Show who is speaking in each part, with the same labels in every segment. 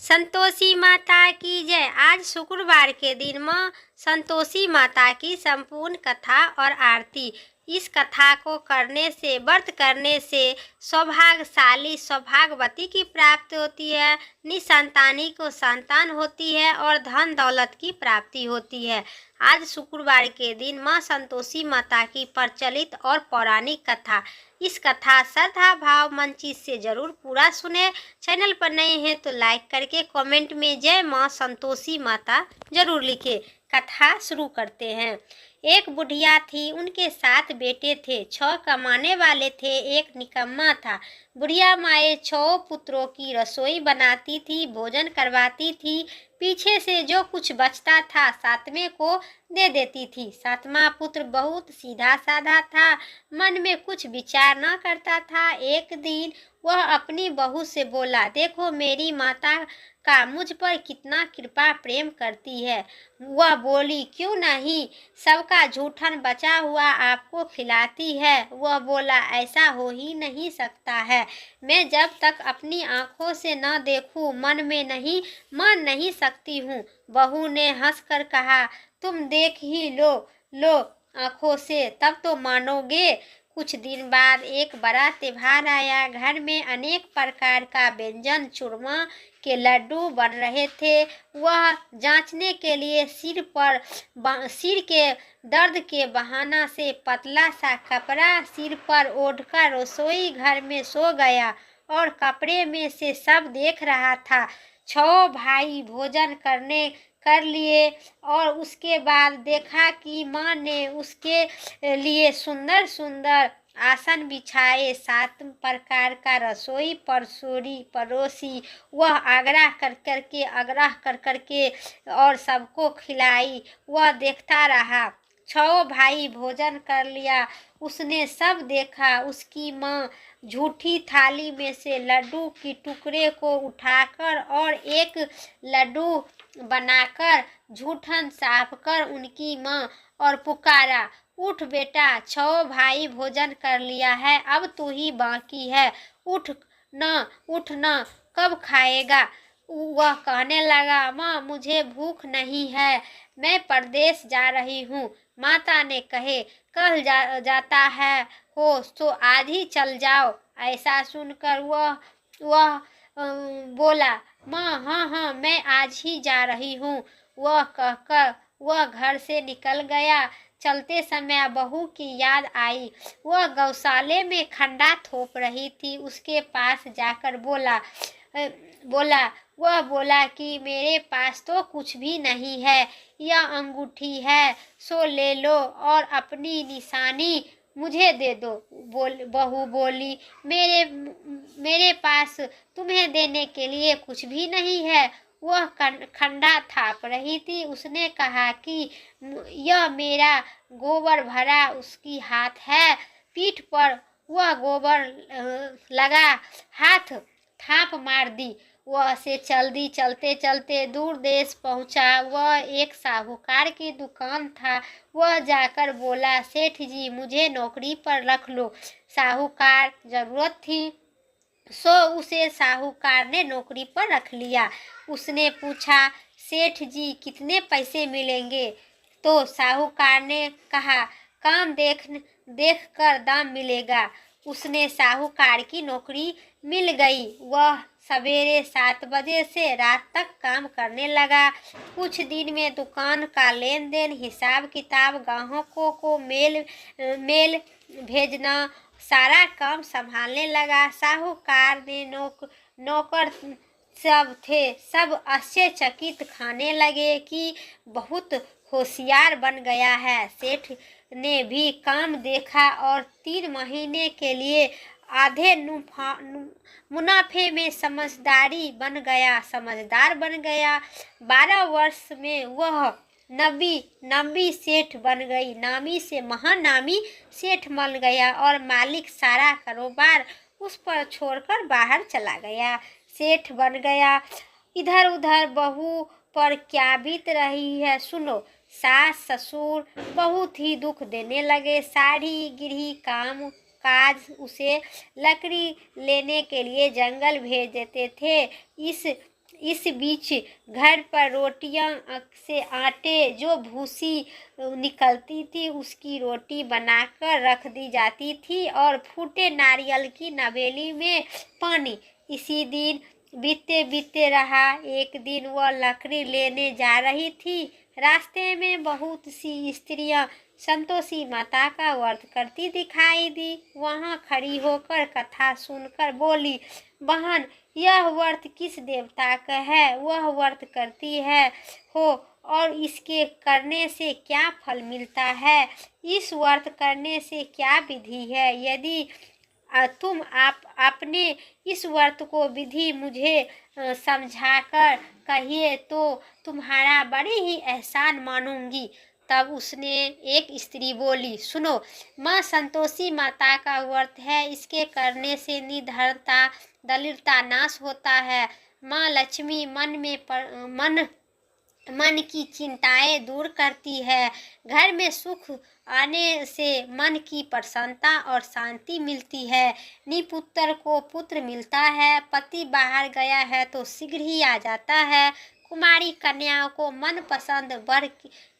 Speaker 1: संतोषी माता की जय। आज शुक्रवार के दिन माँ संतोषी माता की संपूर्ण कथा और आरती। इस कथा को करने से, व्रत करने से सौभाग्यशाली सौभाग्यवती की प्राप्ति होती है, निसंतानी को संतान होती है और धन दौलत की प्राप्ति होती है। आज शुक्रवार के दिन माँ संतोषी माता की प्रचलित और पौराणिक कथा। इस कथा श्रद्धा भाव मन चित से जरूर पूरा सुने। चैनल पर नए हैं तो लाइक करके कमेंट में जय माँ संतोषी माता जरूर लिखे। कथा शुरू करते हैं। एक बुढ़िया थी, उनके 7 बेटे थे। 6 कमाने वाले थे, एक निकम्मा था। बुढ़िया माए 6 पुत्रों की रसोई बनाती थी, भोजन करवाती थी। पीछे से जो कुछ बचता था 7वें को दे देती थी। 7वां पुत्र बहुत सीधा साधा था, मन में कुछ विचार न करता था। एक दिन वह अपनी बहू से बोला, देखो मेरी माता का मुझ पर कितना कृपा प्रेम करती है। वह बोली, क्यों नहीं, सबका जूठन बचा हुआ आपको खिलाती है। वह बोला, ऐसा हो ही नहीं सकता है। मैं जब तक अपनी आंखों से न देखूं मन में नहीं मान नहीं सकती हूँ। बहू ने हंसकर कहा, तुम देख ही लो आंखों से, तब तो मानोगे। कुछ दिन बाद एक बड़ा त्योहार आया। घर में अनेक प्रकार का व्यंजन, चूरमा के लड्डू बन रहे थे। वह जांचने के लिए सिर के दर्द के बहाना से पतला सा कपड़ा सिर पर ओढ़कर रसोई घर में सो गया और कपड़े में से सब देख रहा था। 6 भाई भोजन कर लिए और उसके बाद देखा कि माँ ने उसके लिए सुंदर सुंदर आसन बिछाए, 7 प्रकार का रसोई परोसी। वह आग्रह कर करके और सबको खिलाई। वह देखता रहा। 6 भाई भोजन कर लिया, उसने सब देखा। उसकी माँ झूठी थाली में से लड्डू की टुकड़े को उठाकर और एक लड्डू बनाकर झूठन साफ कर उनकी माँ और पुकारा, उठ बेटा, 6 भाई भोजन कर लिया है, अब तू ही बाकी है। उठ न, कब खाएगा? वह कहने लगा, माँ मुझे भूख नहीं है, मैं परदेश जा रही हूँ। माता ने कहे, कल जाता है हो तो आज ही चल जाओ। ऐसा सुनकर वह बोला, माँ हाँ मैं आज ही जा रही हूँ। वह कहकर वह घर से निकल गया। चलते समय बहू की याद आई। वह गौशाले में खंडा थोप रही थी। उसके पास जाकर बोला कि मेरे पास तो कुछ भी नहीं है, यह अंगूठी है, सो ले लो और अपनी निशानी मुझे दे दो। बहू बोली, मेरे पास तुम्हें देने के लिए कुछ भी नहीं है। वह खंडा थाप रही थी। उसने कहा कि यह मेरा गोबर भरा उसकी हाथ है। पीठ पर वह गोबर लगा, हाथ थाप मार दी। वह से चलते चलते दूर देश पहुंचा। वह एक साहूकार की दुकान था। वह जाकर बोला, सेठ जी मुझे नौकरी पर रख लो। साहूकार जरूरत थी सो उसे साहूकार ने नौकरी पर रख लिया। उसने पूछा, सेठ जी कितने पैसे मिलेंगे? तो साहूकार ने कहा, काम देख कर दाम मिलेगा। उसने साहूकार की नौकरी मिल गई। वह सवेरे 7 बजे से रात तक काम करने लगा। कुछ दिन में दुकान का लेन देन, हिसाब किताब, ग्राहकों को मेल भेजना, सारा काम संभालने लगा। साहूकार ने नौकर सब थे, सब आश्चर्यचकित खाने लगे कि बहुत होशियार बन गया है। सेठ ने भी काम देखा और 3 महीने के लिए आधे मुनाफे में समझदार बन गया। 12 वर्ष में वह नामी सेठ बन गई। नामी से महानामी सेठ बन गया और मालिक सारा कारोबार उस पर छोड़कर बाहर चला गया। सेठ बन गया। इधर उधर बहू पर क्या बीत रही है सुनो। सास ससुर बहुत ही दुख देने लगे। साड़ी गिरही काम काज उसे लकड़ी लेने के लिए जंगल भेज देते थे। इस बीच घर पर रोटियां से आटे जो भूसी निकलती थी उसकी रोटी बनाकर रख दी जाती थी और फूटे नारियल की नवेली में पानी। इसी दिन बीते बीते रहा। एक दिन वह लकड़ी लेने जा रही थी। रास्ते में बहुत सी स्त्रियां संतोषी माता का व्रत करती दिखाई दी। वहां खड़ी होकर कथा सुनकर बोली, बहन, यह व्रत किस देवता का है? वह व्रत करती है हो और इसके करने से क्या फल मिलता है? इस व्रत करने से क्या विधि है? यदि तुम आप अपने इस व्रत को विधि मुझे समझाकर कहिए तो तुम्हारा बड़े ही एहसान मानूंगी। तब उसने एक स्त्री बोली, सुनो, माँ संतोषी माता का व्रत है। इसके करने से निधनता दरिद्रता नाश होता है। माँ लक्ष्मी मन की चिंताएं दूर करती है। घर में सुख आने से मन की प्रसन्नता और शांति मिलती है। निपुत्र को पुत्र मिलता है। पति बाहर गया है तो शीघ्र ही आ जाता है। कुमारी कन्याओं को मनपसंद वर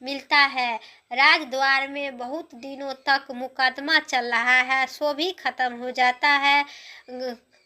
Speaker 1: मिलता है। राजद्वार में बहुत दिनों तक मुकदमा चल रहा है, सो भी खत्म हो जाता है।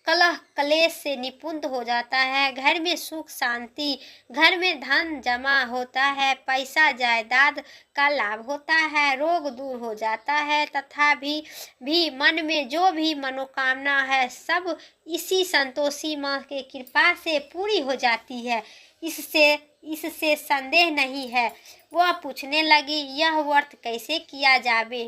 Speaker 1: कलह कलेश से निपुण हो जाता है। घर में सुख शांति, घर में धन जमा होता है। पैसा जायदाद का लाभ होता है। रोग दूर हो जाता है तथा भी मन में जो भी मनोकामना है सब इसी संतोषी माँ के कृपा से पूरी हो जाती है। इससे संदेह नहीं है। वह पूछने लगी, यह व्रत कैसे किया जावे?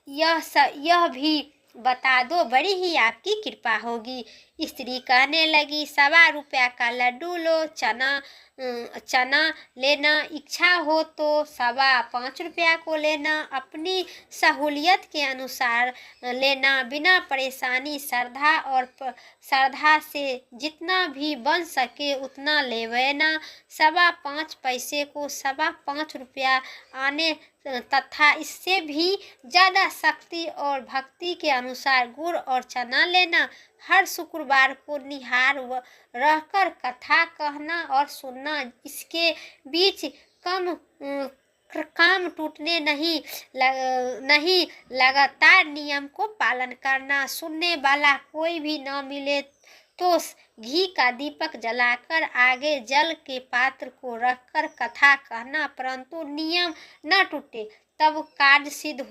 Speaker 1: यह भी बता दो, बड़ी ही आपकी कृपा होगी। स्त्री कहने लगी, 1.25 रुपया का लड्डू लो, चना लेना, इच्छा हो तो 5.25 रुपया को लेना, अपनी सहूलियत के अनुसार लेना, बिना परेशानी श्रद्धा से जितना भी बन सके उतना ले लेना। 5.25 पैसे को 5.25 रुपया आने तथा इससे भी ज़्यादा शक्ति और भक्ति के अनुसार गुड़ और चना लेना। हर शुक्रवार को निहार रहकर कथा कहना और सुनना। इसके बीच काम टूटने नहीं लगातार नियम को पालन करना। सुनने वाला कोई भी न मिले तो घी का दीपक जलाकर आगे जल के पात्र को रखकर कथा कहना, परंतु नियम न टूटे तब कार्य सिद्ध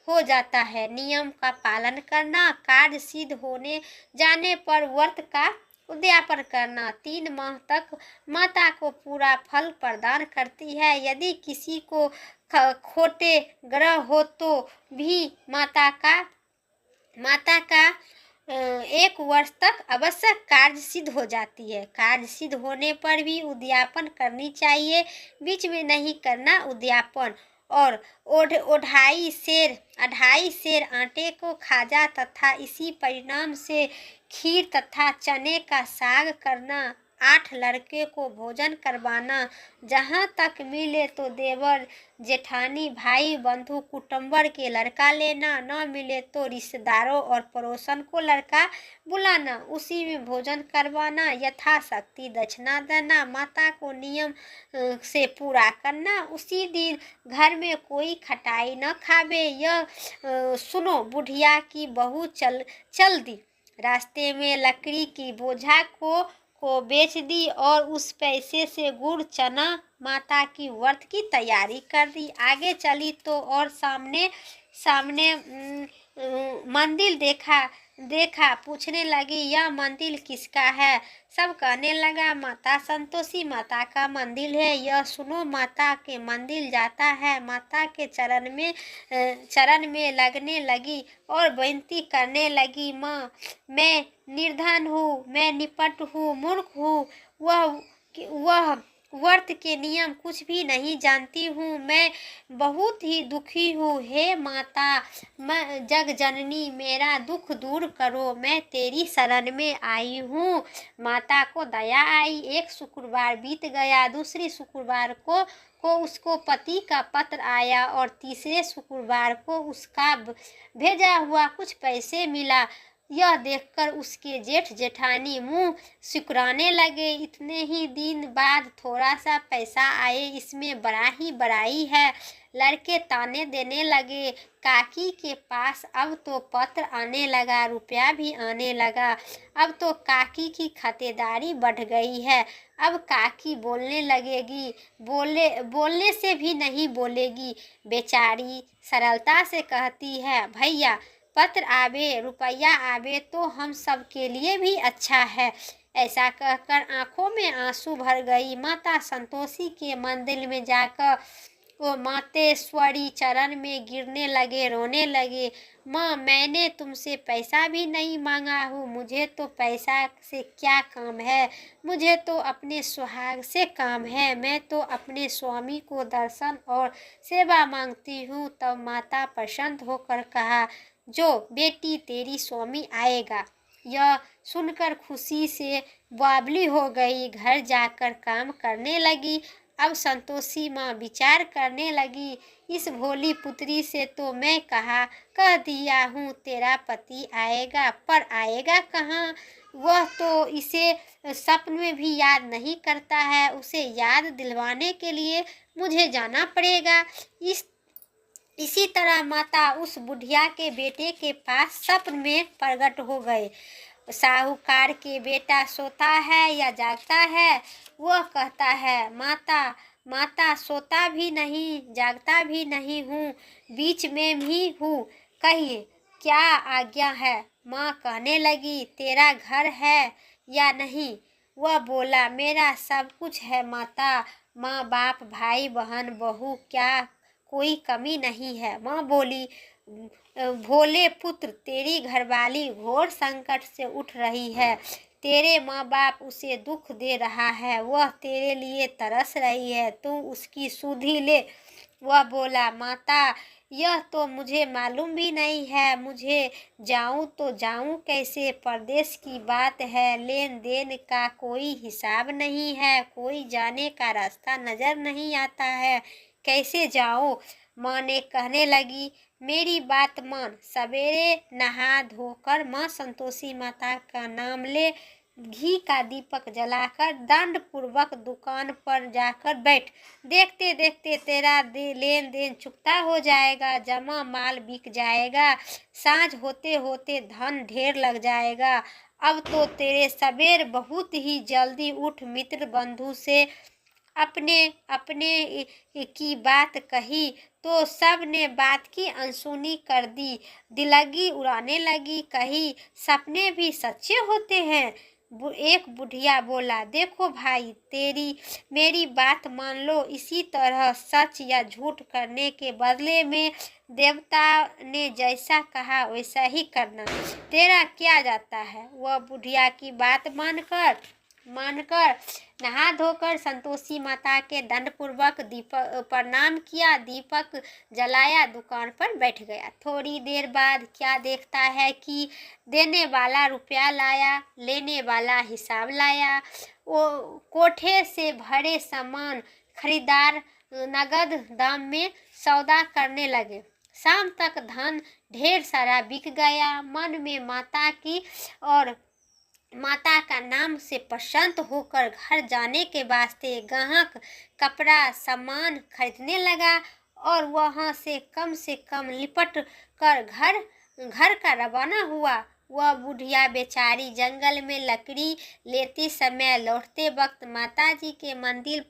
Speaker 1: हो जाता है। नियम का पालन करना। कार्य सिद्ध होने जाने पर व्रत का उद्यापन करना 3 माह तक माता को पूरा फल प्रदान करती है। यदि किसी को खोटे ग्रह हो तो भी माता का 1 वर्ष तक अवश्य कार्य सिद्ध हो जाती है। कार्य सिद्ध होने पर भी उद्यापन करनी चाहिए, बीच में नहीं करना उद्यापन। और 2.5 सेर आटे को खाजा तथा इसी परिणाम से खीर तथा चने का साग करना। 8 लड़के को भोजन करवाना। जहाँ तक मिले तो देवर जेठानी भाई बंधु कुटुंबर के लड़का लेना। न मिले तो रिश्तेदारों और पड़ोसन को लड़का बुलाना, उसी में भोजन करवाना। यथाशक्ति दक्षिणा देना। माता को नियम से पूरा करना। उसी दिन घर में कोई खटाई न खावे। यह सुनो, बुढ़िया की बहू चल दी। रास्ते में लकड़ी की बोझा को बेच दी और उस पैसे से गुड़ चना माता की व्रत की तैयारी कर दी। आगे चली तो और सामने मंदिर देखा। पूछने लगी, यह मंदिर किसका है? सब कहने लगा, माता संतोषी माता का मंदिर है। यह सुनो, माता के मंदिर जाता है। माता के चरण में लगने लगी और विनती करने लगी, माँ, मैं निर्धन हूँ, मैं निपट हूँ, मूर्ख हूँ, वह व्रत के नियम कुछ भी नहीं जानती हूँ, मैं बहुत ही दुखी हूँ। हे माता, मैं जग जननी, मेरा दुख दूर करो, मैं तेरी शरण में आई हूँ। माता को दया आई। 1 शुक्रवार बीत गया। दूसरी शुक्रवार को उसको पति का पत्र आया और तीसरे शुक्रवार को उसका भेजा हुआ कुछ पैसे मिला। यह देखकर उसके जेठ जेठानी मुंह सिकुड़ाने लगे। इतने ही दिन बाद थोड़ा सा पैसा आए, इसमें बड़ा ही बड़ाई है। लड़के ताने देने लगे। काकी के पास अब तो पत्र आने लगा, रुपया भी आने लगा। अब तो काकी की खातिरदारी बढ़ गई है। अब काकी बोलने लगेगी, बोलने से भी नहीं बोलेगी। बेचारी सरलता से कहती है, भैया पत्र आवे, रुपया आवे तो हम सब के लिए भी अच्छा है। ऐसा कहकर आंखों में आंसू भर गई। माता संतोषी के मंदिर में जाकर वो मातेश्वरी चरण में गिरने लगे, रोने लगे। माँ, मैंने तुमसे पैसा भी नहीं मांगा हूँ, मुझे तो पैसा से क्या काम है, मुझे तो अपने सुहाग से काम है। मैं तो अपने स्वामी को दर्शन और सेवा मांगती हूँ। तब माता प्रसन्न होकर कहा, जो बेटी तेरी स्वामी आएगा। यह सुनकर खुशी से बावली हो गई। घर जाकर काम करने लगी। अब संतोषी माँ विचार करने लगी, इस भोली पुत्री से तो मैं कह दिया हूँ तेरा पति आएगा, पर आएगा कहाँ? वह तो इसे सपन में भी याद नहीं करता है। उसे याद दिलवाने के लिए मुझे जाना पड़ेगा। इसी तरह माता उस बुढ़िया के बेटे के पास सपन में प्रकट हो गए। साहूकार के बेटा सोता है या जागता है? वह कहता है, माता सोता भी नहीं, जागता भी नहीं हूँ, बीच में भी हूँ, कहिए क्या आज्ञा है? माँ कहने लगी, तेरा घर है या नहीं? वह बोला, मेरा सब कुछ है माता, माँ बाप भाई बहन बहू, क्या कोई कमी नहीं है। माँ बोली, भोले पुत्र, तेरी घरवाली घोर संकट से उठ रही है। तेरे माँ बाप उसे दुख दे रहा है, वह तेरे लिए तरस रही है, तू उसकी सुधि ले। वह बोला, माता यह तो मुझे मालूम भी नहीं है, मुझे जाऊं तो जाऊं कैसे? परदेश की बात है, लेन देन का कोई हिसाब नहीं है, कोई जाने का रास्ता नजर नहीं आता है, कैसे जाऊं? माँ ने कहने लगी, मेरी बात मान, सवेरे नहा धोकर माँ संतोषी माता का नाम ले, घी का दीपक जलाकर दंड पूर्वक दुकान पर जाकर बैठ। देखते देखते तेरा लेन देन चुकता हो जाएगा, जमा माल बिक जाएगा, सांझ होते होते धन ढेर लग जाएगा। अब तो तेरे सवेर बहुत ही जल्दी उठ। मित्र बंधु से अपने अपने की बात कही तो सब ने बात की अनसुनी कर दी, दिलगी उड़ाने लगी। कही, सपने भी सच्चे होते हैं। एक बुढ़िया बोला, देखो भाई, मेरी बात मान लो, इसी तरह सच या झूठ करने के बदले में देवता ने जैसा कहा वैसा ही करना, तेरा क्या जाता है? वह बुढ़िया की बात मानकर नहा धोकर संतोषी माता के दंडपूर्वक दीपक प्रणाम किया, दीपक जलाया, दुकान पर बैठ गया। थोड़ी देर बाद क्या देखता है कि देने वाला रुपया लाया, लेने वाला हिसाब लाया। वो कोठे से भरे सामान खरीदार नगद दाम में सौदा करने लगे। शाम तक धन ढेर सारा बिक गया। मन में माता का नाम से प्रसन्न होकर घर जाने के वास्ते गाहक कपड़ा सामान खरीदने लगा और वहां से कम लिपट कर घर का रवाना हुआ। वह बुढ़िया बेचारी जंगल में लकड़ी लेते समय लौटते वक्त माताजी के मंदिर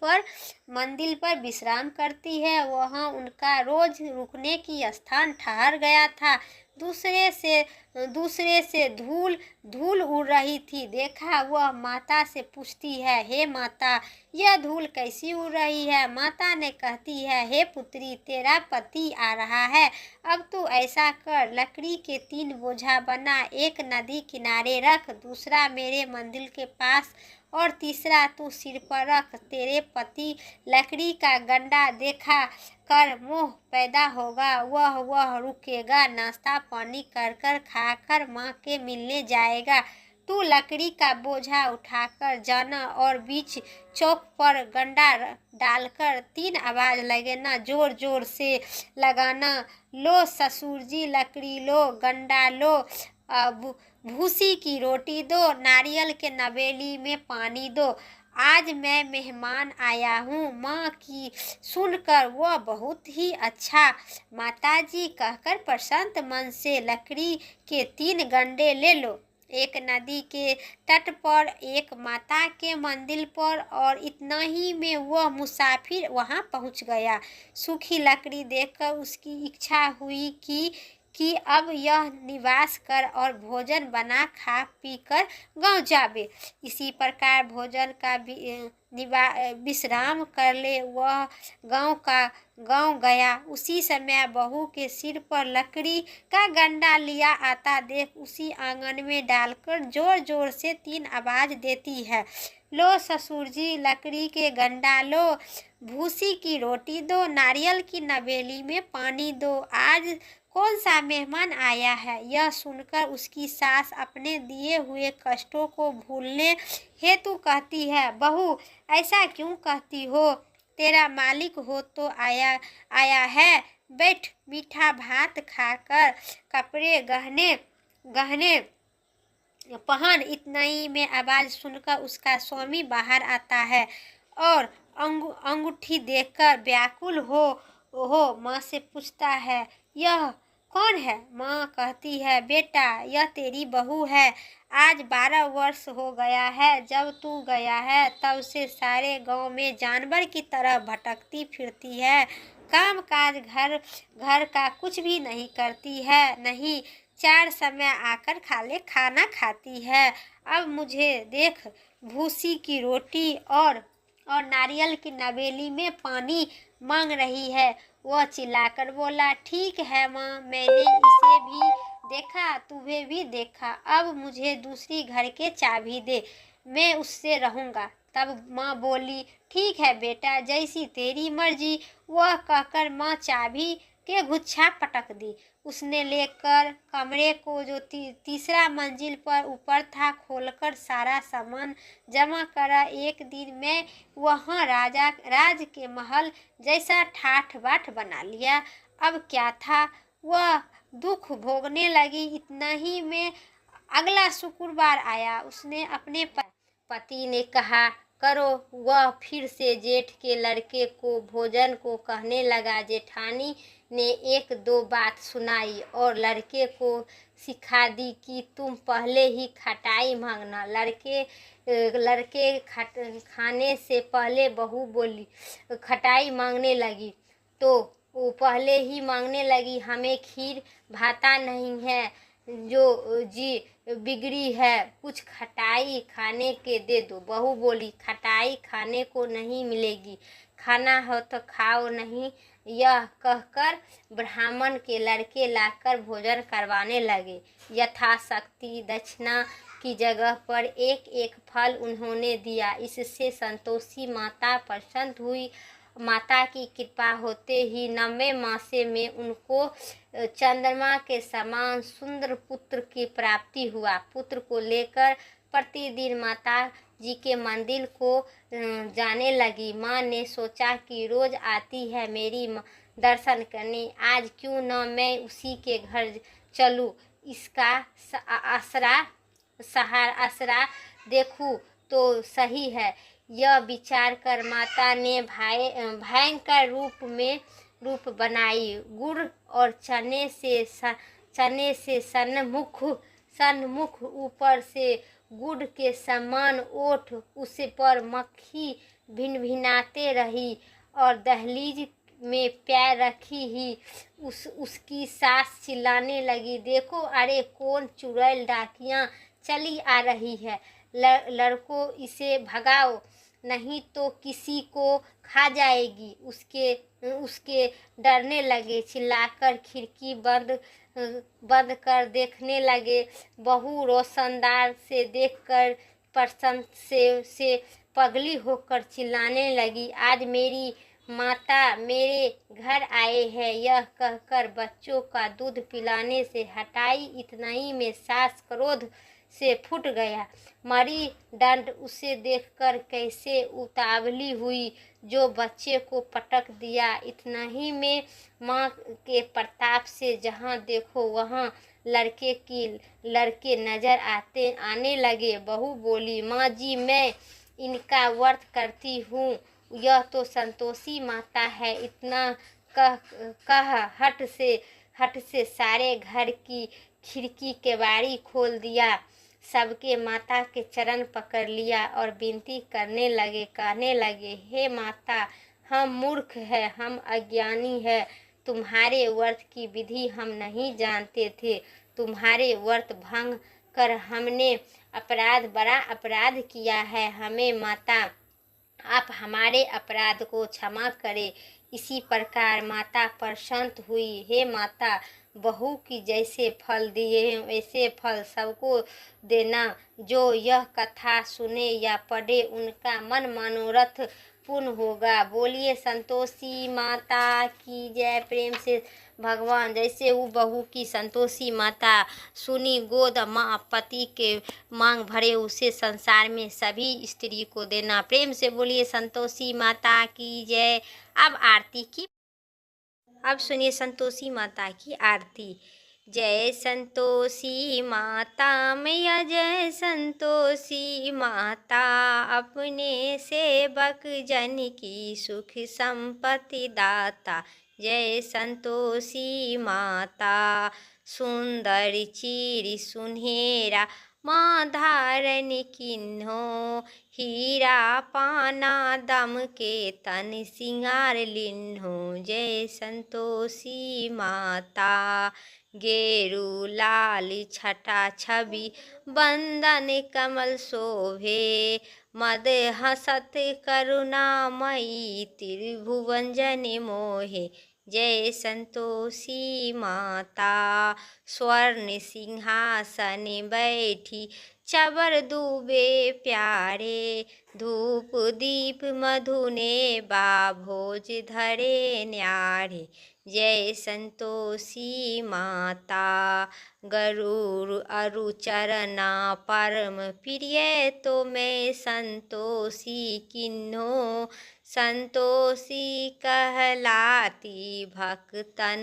Speaker 1: पर विश्राम करती है। वहां उनका रोज रुकने की स्थान ठहर गया था। दूसरे से धूल उड़ रही थी। देखा, वह माता से पूछती है, हे माता, यह धूल कैसी उड़ रही है? माता ने कहती है, हे पुत्री, तेरा पति आ रहा है। अब तू ऐसा कर, लकड़ी के 3 बोझा बना, एक नदी किनारे रख, दूसरा मेरे मंदिर के पास और तीसरा तू सिर पर रख। तेरे पति लकड़ी का गंडा देखा कर मोह पैदा होगा, वह रुकेगा, नाश्ता पानी कर खाकर माँ के मिलने जाएगा। तू लकड़ी का बोझा उठाकर जाना और बीच चौक पर गंडा डालकर 3 आवाज लगेना, जोर जोर से लगाना, लो ससुर जी लकड़ी लो, गंडा लो। अब भूसी की रोटी दो, नारियल के नवेली में पानी दो। आज मैं मेहमान आया हूँ। माँ की सुनकर वह बहुत ही अच्छा माताजी कहकर प्रसन्न मन से लकड़ी के 3 गंडे ले लो, एक नदी के तट पर, एक माता के मंदिर पर, और इतना ही में वह मुसाफिर वहां पहुंच गया। सूखी लकड़ी देखकर उसकी इच्छा हुई कि अब यह निवास कर और भोजन बना खा पी कर गाँव जावे। इसी प्रकार भोजन का विश्राम कर ले वह गाँव गया। उसी समय बहू के सिर पर लकड़ी का गंडा लिया आता देख उसी आंगन में डालकर जोर जोर से 3 आवाज देती है, लो ससुर जी लकड़ी के गंडा लो, भूसी की रोटी दो, नारियल की नवेली में पानी दो। आज कौन सा मेहमान आया है? यह सुनकर उसकी सास अपने दिए हुए कष्टों को भूलने हेतु कहती है, बहू ऐसा क्यों कहती हो? तेरा मालिक हो तो आया है। बैठ, मीठा भात खाकर कपड़े गहने पहन। इतना ही में आवाज सुनकर उसका स्वामी बाहर आता है और अंगूठी देखकर व्याकुल हो माँ से पूछता है, यह कौन है? माँ कहती है, बेटा यह तेरी बहू है। आज 12 वर्ष हो गया है जब तू गया है, तब से सारे गांव में जानवर की तरह भटकती फिरती है। काम काज घर का कुछ भी नहीं करती है, नहीं 4 समय आकर खाना खाती है। अब मुझे देख भूसी की रोटी और नारियल की नवेली में पानी मांग रही है। वह चिल्लाकर बोला, ठीक है माँ, मैंने इसे भी देखा, तुम्हें भी देखा। अब मुझे दूसरी घर के चाबी दे, मैं उससे रहूँगा। तब माँ बोली, ठीक है बेटा, जैसी तेरी मर्जी। वह कहकर माँ चाबी के गुच्छा पटक दी। उसने लेकर कमरे को जो तीसरा मंजिल पर ऊपर था खोलकर सारा सामान जमा करा। एक दिन में वहाँ राज के महल जैसा ठाठ बाट बना लिया। अब क्या था, वह दुख भोगने लगी। इतना ही में अगला शुक्रवार आया। उसने अपने पति ने कहा करो। वह फिर से जेठ के लड़के को भोजन को कहने लगा। जेठानी ने 1-2 बात सुनाई और लड़के को सिखा दी कि तुम पहले ही खटाई मांगना। लड़के खाने से पहले बहू बोली, खटाई मांगने लगी तो वो पहले ही मांगने लगी, हमें खीर भाता नहीं है जो जी बिगड़ी है, कुछ खटाई खाने के दे दो। बहू बोली, खटाई खाने को नहीं मिलेगी, खाना हो तो खाओ नहीं। यह कहकर ब्राह्मण के लड़के लाकर भोजन करवाने लगे। यथाशक्ति दक्षिणा की जगह पर एक फल उन्होंने दिया। इससे संतोषी माता प्रसन्न हुई। माता की कृपा होते ही 9वें मासे में उनको चंद्रमा के समान सुंदर पुत्र की प्राप्ति हुआ। पुत्र को लेकर प्रतिदिन माता जी के मंदिर को जाने लगी। माँ ने सोचा कि रोज आती है मेरी दर्शन करने, आज क्यों न मैं उसी के घर चलूँ, इसका आसरा देखूँ तो सही है। यह विचार कर माता ने भयंकर रूप बनाई। गुड़ और चने से सन्मुख ऊपर से गुड़ के समान ओठ, उस पर मक्खी भिनभिनाते रही और दहलीज में पैर रखी ही उसकी सास चिल्लाने लगी, देखो अरे कौन चुड़ैल डाकियाँ चली आ रही है, लड़को इसे भगाओ नहीं तो किसी को खा जाएगी। उसके डरने लगे। चिल्लाकर खिड़की बंद कर देखने लगे। बहू रोशनदार से देखकर प्रसन्न से पगली होकर चिल्लाने लगी, आज मेरी माता मेरे घर आए हैं। यह कहकर बच्चों का दूध पिलाने से हटाई। इतना ही में सास क्रोध से फूट गया। मरी दंड उसे देखकर कैसे उतावली हुई जो बच्चे को पटक दिया। इतना ही में माँ के प्रताप से जहाँ देखो वहाँ लड़के नजर आने लगे। बहू बोली, माँ जी मैं इनका व्रत करती हूँ, यह तो संतोषी माता है। इतना कह हट से सारे घर की खिड़की केवाड़ी खोल दिया। सबके माता के चरण पकड़ लिया और विनती कहने लगे, हे माता, हम मूर्ख है, हम अज्ञानी है। तुम्हारे व्रत की विधि हम नहीं जानते थे। तुम्हारे व्रत भंग कर हमने बड़ा अपराध किया है। हमें माता, आप हमारे अपराध को क्षमा करें। इसी प्रकार माता प्रसन्न हुई। हे माता, बहू की जैसे फल दिए वैसे फल सबको देना। जो यह कथा सुने या पढ़े उनका मन मनोरथ पूर्ण होगा। बोलिए संतोषी माता की जय। प्रेम से भगवान। जैसे वो बहू की संतोषी माता सुनी, गोद माँ पति के मांग भरे, उसे संसार में सभी स्त्री को देना। प्रेम से बोलिए संतोषी माता की जय। अब सुनिए संतोषी माता की आरती। जय संतोषी माता मैया, जय संतोषी माता, अपने सेवक जन की सुख संपत्ति दाता। जय संतोषी माता, सुंदर चीर सुनहरा माँ धारण किन्हो, हीरा पाना दम के तन सिंगार लिन्हो। जय संतोषी माता, गेरू लाल छटा छवि बंदन कमल शोभे, मद हसत करुणामयी त्रिभुवन जन मोहे। जय संतोषी माता, स्वर्ण सिंहासन बैठी चवर दूबे प्यारे, धूप दीप मधुने बा भोज धरे न्यारे। जय संतोषी माता, गरुड़ अरु चरना परम प्रिय तो मैं संतोषी किन्हो, संतोषी कहलाती भक्तन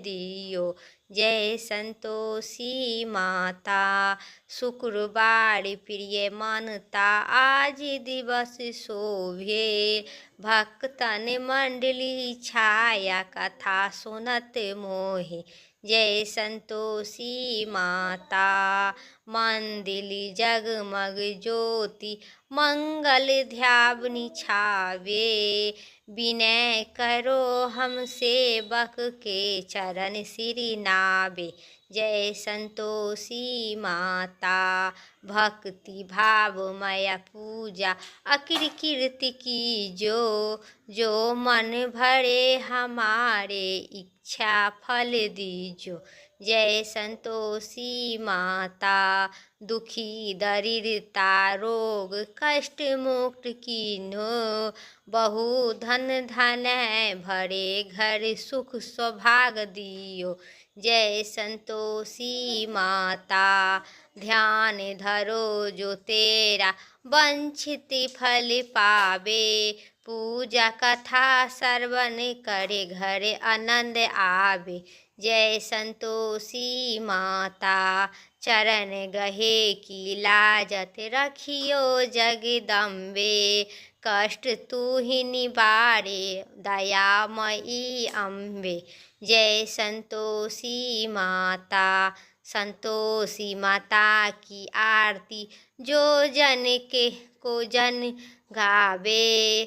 Speaker 1: दियो। जय संतोषी माता, शुक्रवार प्रिय मानता आज दिवस शोभे, भक्तन मंडली छाया कथा सुनत मोहे। जय संतोषी माता, मंदिली जगमग ज्योति मंगल ध्यावनी छावे, विनय करो हम सेवक के चरण सिर नावे। जय संतोषी माता, भक्ति भावमय पूजा अकिर कीर्ति की जो मन भरे हमारे इच्छा फल दीजो। जय संतोषी माता, दुखी दरिद्रता रोग कष्ट मुक्त कीन्हो, बहु धन है भरे घर सुख सौभाग्य दियो। जय संतोषी माता, ध्यान धरो जो तेरा वंचित फल पावे, पूजा कथा श्रवण करे घर आनंद आवे। जय संतोषी माता, चरण गहे की लाजत रखियो जगदम्बे, कष्ट तू ही निवारे दयामयी अम्बे। जय संतोषी माता, संतोषी माता की आरती जो जन गावे,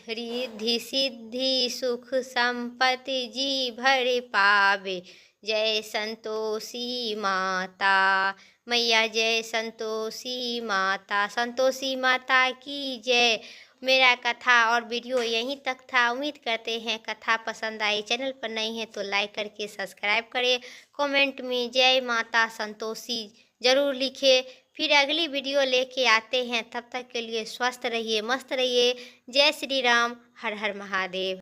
Speaker 1: रिद्धि सिद्धि सुख संपत्ति जी भर पावे। जय संतोषी माता मैया, जय संतोषी माता। संतोषी माता की जय। मेरा कथा और वीडियो यहीं तक था। उम्मीद करते हैं कथा पसंद आई। चैनल पर नई है तो लाइक करके सब्सक्राइब करें। कमेंट में जय माता संतोषी ज़रूर लिखिए। फिर अगली वीडियो लेके आते हैं। तब तक के लिए स्वस्थ रहिए, मस्त रहिए। जय श्री राम, हर हर महादेव।